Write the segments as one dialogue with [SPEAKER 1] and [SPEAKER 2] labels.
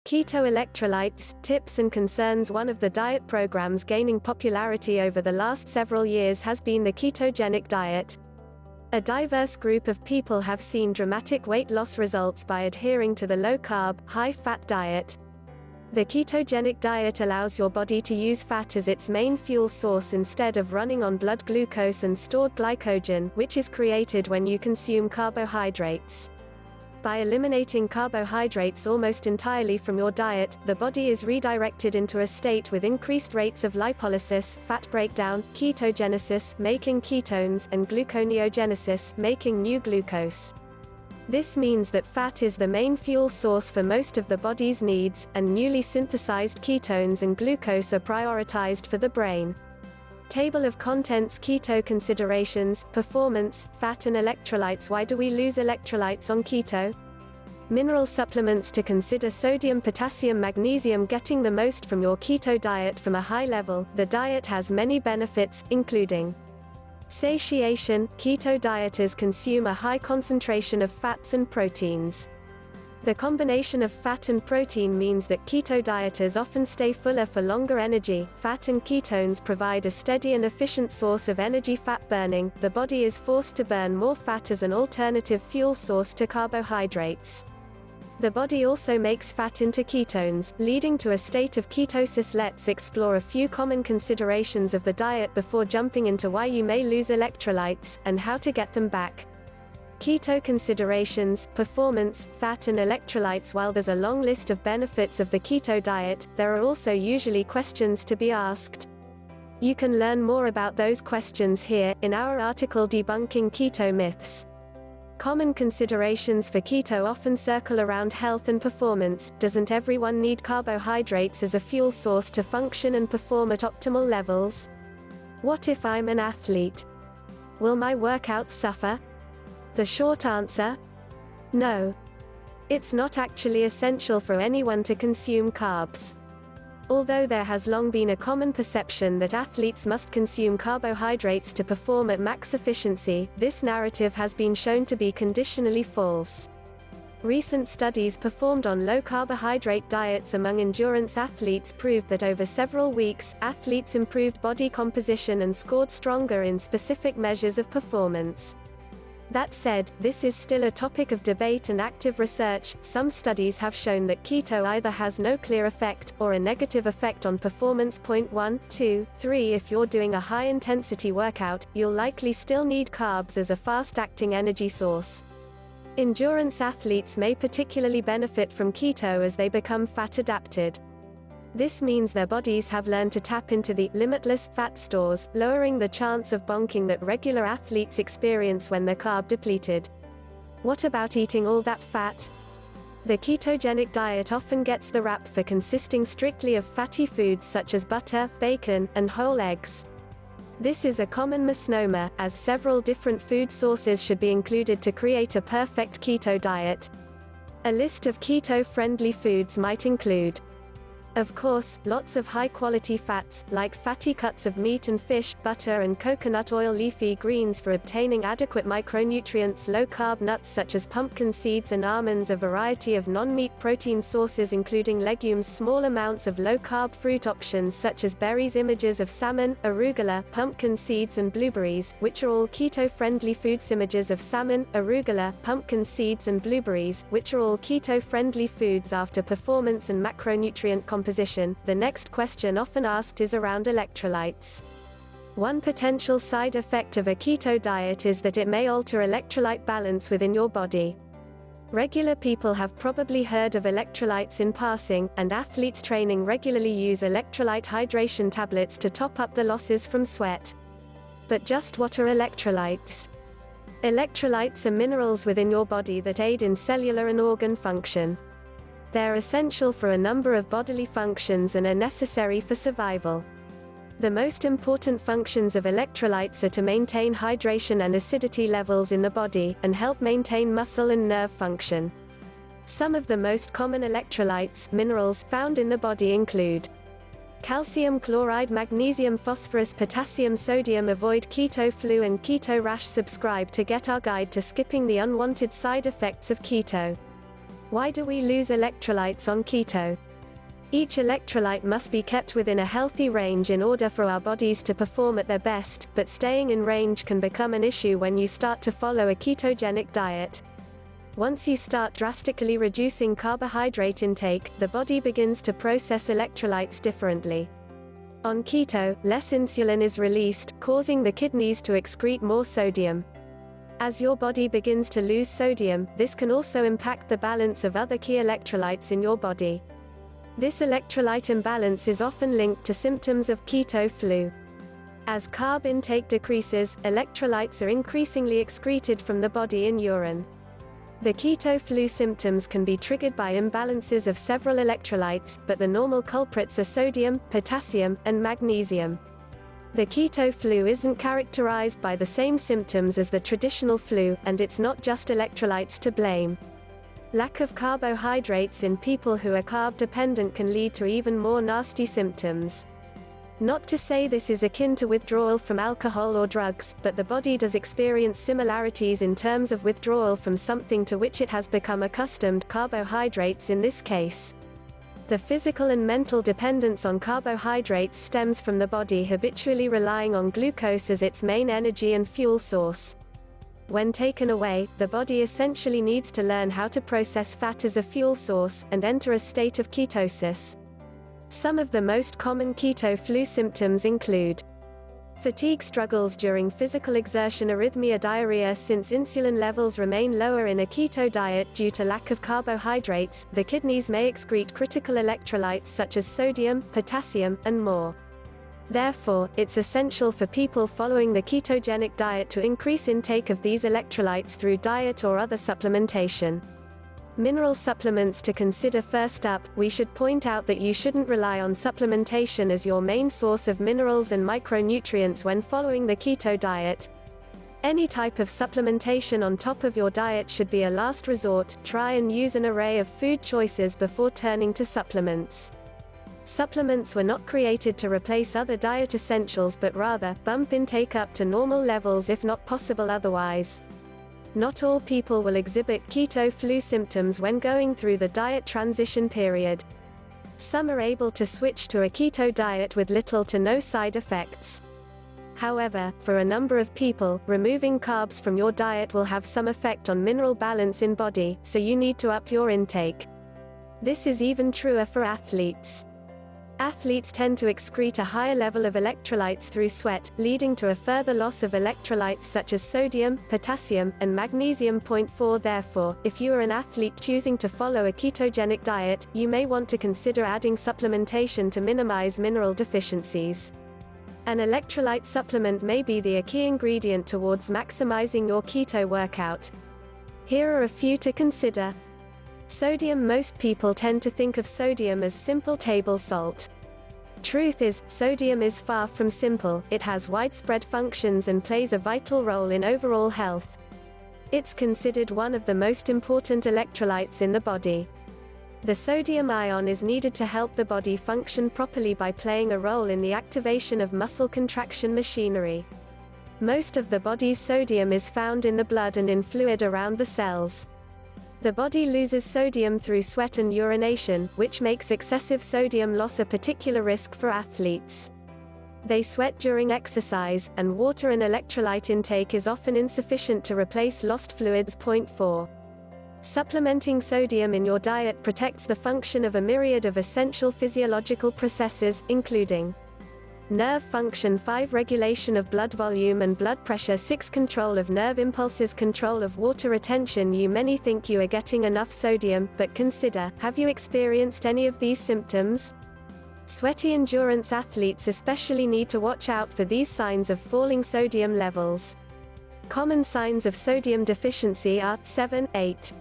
[SPEAKER 1] Keto Electrolytes, Tips and Concerns. One of the diet programs gaining popularity over the last several years has been the ketogenic diet. A diverse group of people have seen dramatic weight loss results by adhering to the low-carb, high-fat diet. The ketogenic diet allows your body to use fat as its main fuel source instead of running on blood glucose and stored glycogen, which is created when you consume carbohydrates. By eliminating carbohydrates almost entirely from your diet, the body is redirected into a state with increased rates of lipolysis, fat breakdown, ketogenesis, making ketones, and gluconeogenesis, making new glucose. This means that fat is the main fuel source for most of the body's needs, and newly synthesized ketones and glucose are prioritized for the brain. Table of contents: keto considerations, performance, fat and electrolytes. Why do we lose electrolytes on keto? Mineral supplements to consider: sodium, potassium, magnesium. Getting the most from your keto diet from a high level. The diet has many benefits, including satiation. Keto dieters consume a high concentration of fats and proteins. The combination of fat and protein means that keto dieters often stay fuller for longer. Energy. Fat and ketones provide a steady and efficient source of energy. Fat burning. The body is forced to burn more fat as an alternative fuel source to carbohydrates. The body also makes fat into ketones, leading to a state of ketosis. Let's explore a few common considerations of the diet before jumping into why you may lose electrolytes, and how to get them back. Keto considerations: performance, fat and electrolytes. While there's a long list of benefits of the keto diet, there are also usually questions to be asked. You can learn more about those questions here, in our article Debunking Keto Myths. Common considerations for keto often circle around health and performance. Doesn't everyone need carbohydrates as a fuel source to function and perform at optimal levels? What if I'm an athlete? Will my workouts suffer? The short answer? No. It's not actually essential for anyone to consume carbs. Although there has long been a common perception that athletes must consume carbohydrates to perform at max efficiency, this narrative has been shown to be conditionally false. Recent studies performed on low-carbohydrate diets among endurance athletes proved that over several weeks, athletes improved body composition and scored stronger in specific measures of performance. That said, this is still a topic of debate and active research. Some studies have shown that keto either has no clear effect, or a negative effect on performance. 1, 2, 3 If you're doing a high-intensity workout, you'll likely still need carbs as a fast-acting energy source. Endurance athletes may particularly benefit from keto as they become fat-adapted. This means their bodies have learned to tap into the limitless fat stores, lowering the chance of bonking that regular athletes experience when they're carb depleted. What about eating all that fat? The ketogenic diet often gets the rap for consisting strictly of fatty foods such as butter, bacon, and whole eggs. This is a common misnomer, as several different food sources should be included to create a perfect keto diet. A list of keto-friendly foods might include: of course, lots of high-quality fats, like fatty cuts of meat and fish, butter and coconut oil, leafy greens for obtaining adequate micronutrients, low-carb nuts such as pumpkin seeds and almonds, a variety of non-meat protein sources including legumes, small amounts of low-carb fruit options such as berries, images of salmon, arugula, pumpkin seeds and blueberries, which are all keto-friendly foods. Images of salmon, arugula, pumpkin seeds and blueberries, which are all keto-friendly foods. After performance and macronutrient composition. The next question often asked is around electrolytes. One potential side effect of a keto diet is that it may alter electrolyte balance within your body. Regular people have probably heard of electrolytes in passing, and athletes training regularly use electrolyte hydration tablets to top up the losses from sweat. But just what are electrolytes? Electrolytes are minerals within your body that aid in cellular and organ function. They're essential for a number of bodily functions and are necessary for survival. The most important functions of electrolytes are to maintain hydration and acidity levels in the body, and help maintain muscle and nerve function. Some of the most common electrolytes, minerals, found in the body include calcium chloride, magnesium, phosphorus, potassium, sodium. Avoid keto flu and keto rash. Subscribe to get our guide to skipping the unwanted side effects of keto. Why do we lose electrolytes on keto? Each electrolyte must be kept within a healthy range in order for our bodies to perform at their best, but staying in range can become an issue when you start to follow a ketogenic diet. Once you start drastically reducing carbohydrate intake, the body begins to process electrolytes differently. On keto, less insulin is released, causing the kidneys to excrete more sodium. As your body begins to lose sodium, this can also impact the balance of other key electrolytes in your body. This electrolyte imbalance is often linked to symptoms of keto flu. As carb intake decreases, electrolytes are increasingly excreted from the body in urine. The keto flu symptoms can be triggered by imbalances of several electrolytes, but the normal culprits are sodium, potassium, and magnesium. The keto flu isn't characterized by the same symptoms as the traditional flu, and it's not just electrolytes to blame. Lack of carbohydrates in people who are carb-dependent can lead to even more nasty symptoms. Not to say this is akin to withdrawal from alcohol or drugs, but the body does experience similarities in terms of withdrawal from something to which it has become accustomed, carbohydrates in this case. The physical and mental dependence on carbohydrates stems from the body habitually relying on glucose as its main energy and fuel source. When taken away, the body essentially needs to learn how to process fat as a fuel source, and enter a state of ketosis. Some of the most common keto flu symptoms include fatigue struggles during physical exertion, arrhythmia, diarrhea. Since insulin levels remain lower in a keto diet due to lack of carbohydrates, the kidneys may excrete critical electrolytes such as sodium, potassium, and more. Therefore, it's essential for people following the ketogenic diet to increase intake of these electrolytes through diet or other supplementation. Mineral supplements to consider. First up, we should point out that you shouldn't rely on supplementation as your main source of minerals and micronutrients when following the keto diet. Any type of supplementation on top of your diet should be a last resort. Try and use an array of food choices before turning to supplements. Supplements were not created to replace other diet essentials but rather, bump intake up to normal levels if not possible otherwise. Not all people will exhibit keto flu symptoms when going through the diet transition period. Some are able to switch to a keto diet with little to no side effects. However, for a number of people, removing carbs from your diet will have some effect on mineral balance in body, so you need to up your intake. This is even truer for athletes. Athletes tend to excrete a higher level of electrolytes through sweat, leading to a further loss of electrolytes such as sodium, potassium, and magnesium. 4 Therefore, if you are an athlete choosing to follow a ketogenic diet, you may want to consider adding supplementation to minimize mineral deficiencies. An electrolyte supplement may be the key ingredient towards maximizing your keto workout. Here are a few to consider. Sodium. Most people tend to think of sodium as simple table salt. Truth is, sodium is far from simple. It has widespread functions and plays a vital role in overall health. It's considered one of the most important electrolytes in the body. The sodium ion is needed to help the body function properly by playing a role in the activation of muscle contraction machinery. Most of the body's sodium is found in the blood and in fluid around the cells. The body loses sodium through sweat and urination, which makes excessive sodium loss a particular risk for athletes. They sweat during exercise, and water and electrolyte intake is often insufficient to replace lost fluids. 4. Supplementing sodium in your diet protects the function of a myriad of essential physiological processes, including nerve function, 5 regulation of blood volume and blood pressure, 6 control of nerve impulses, control of water retention. You many think you are getting enough sodium, but consider, have you experienced any of these symptoms? Sweaty endurance athletes especially need to watch out for these signs of falling sodium levels. Common signs of sodium deficiency are 7, 8.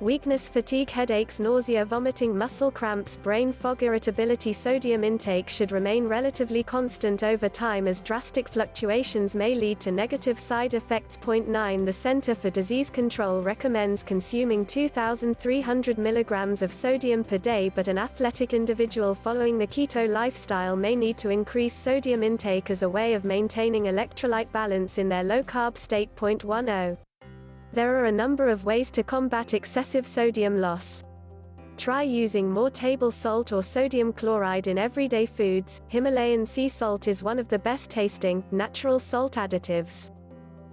[SPEAKER 1] Weakness, fatigue, headaches, nausea, vomiting, muscle cramps, brain fog, irritability. Sodium intake should remain relatively constant over time as drastic fluctuations may lead to negative side effects. 9 The Center for Disease Control recommends consuming 2,300 mg of sodium per day, but an athletic individual following the keto lifestyle may need to increase sodium intake as a way of maintaining electrolyte balance in their low-carb state. 10 There are a number of ways to combat excessive sodium loss. Try using more table salt or sodium chloride in everyday foods. Himalayan sea salt is one of the best tasting, natural salt additives.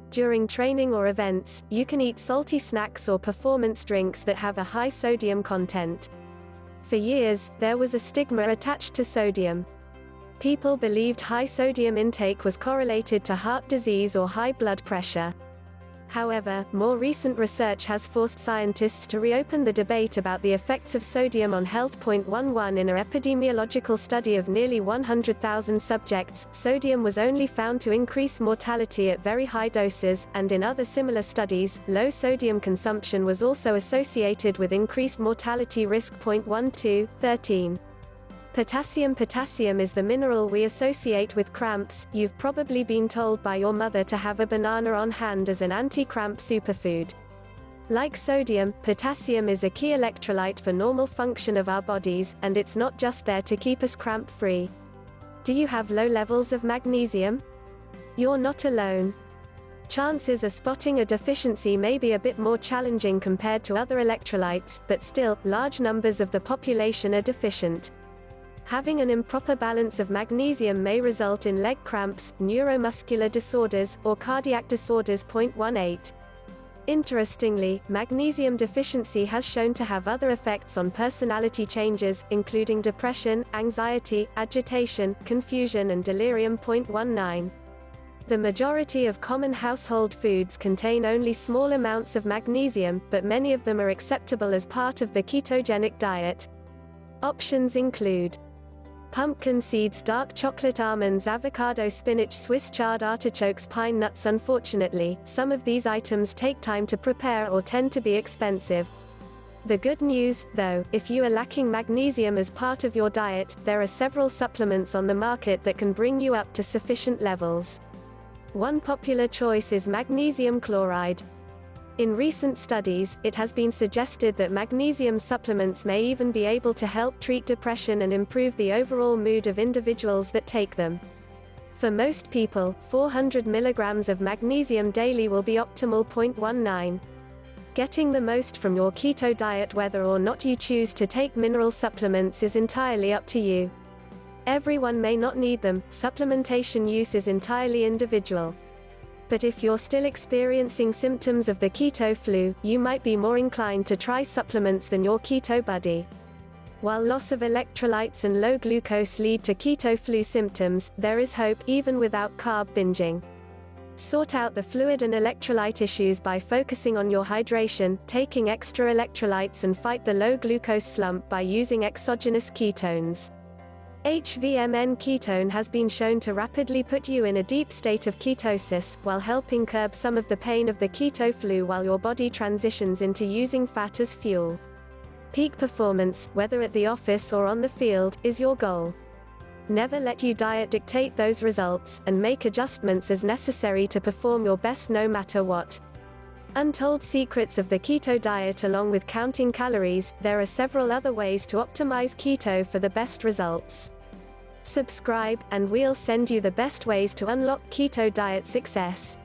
[SPEAKER 1] During training or events, you can eat salty snacks or performance drinks that have a high sodium content. For years, there was a stigma attached to sodium. People believed high sodium intake was correlated to heart disease or high blood pressure. However, more recent research has forced scientists to reopen the debate about the effects of sodium on health. 11 In an epidemiological study of nearly 100,000 subjects, sodium was only found to increase mortality at very high doses, and in other similar studies, low sodium consumption was also associated with increased mortality risk. 13. Potassium is the mineral we associate with cramps. You've probably been told by your mother to have a banana on hand as an anti-cramp superfood. Like sodium, potassium is a key electrolyte for normal function of our bodies, and it's not just there to keep us cramp-free. Do you have low levels of magnesium? You're not alone. Chances of spotting a deficiency may be a bit more challenging compared to other electrolytes, but still, large numbers of the population are deficient. Having an improper balance of magnesium may result in leg cramps, neuromuscular disorders, or cardiac disorders. 18. Interestingly, magnesium deficiency has shown to have other effects on personality changes, including depression, anxiety, agitation, confusion, and delirium. 19. The majority of common household foods contain only small amounts of magnesium, but many of them are acceptable as part of the ketogenic diet. Options include pumpkin seeds, dark chocolate, almonds, avocado, spinach, Swiss chard, artichokes, pine nuts. Unfortunately, some of these items take time to prepare or tend to be expensive. The good news, though, if you are lacking magnesium as part of your diet, there are several supplements on the market that can bring you up to sufficient levels. One popular choice is magnesium chloride. In recent studies, it has been suggested that magnesium supplements may even be able to help treat depression and improve the overall mood of individuals that take them. For most people, 400 milligrams of magnesium daily will be optimal. 19. Getting the most from your keto diet. Whether or not you choose to take mineral supplements is entirely up to you. Everyone may not need them. Supplementation use is entirely individual. But if you're still experiencing symptoms of the keto flu, you might be more inclined to try supplements than your keto buddy. While loss of electrolytes and low glucose lead to keto flu symptoms, there is hope, even without carb binging. Sort out the fluid and electrolyte issues by focusing on your hydration, taking extra electrolytes, and fight the low glucose slump by using exogenous ketones. HVMN ketone has been shown to rapidly put you in a deep state of ketosis, while helping curb some of the pain of the keto flu while your body transitions into using fat as fuel. Peak performance, whether at the office or on the field, is your goal. Never let your diet dictate those results, and make adjustments as necessary to perform your best no matter what. Untold secrets of the keto diet. Along with counting calories, there are several other ways to optimize keto for the best results. Subscribe, and we'll send you the best ways to unlock keto diet success.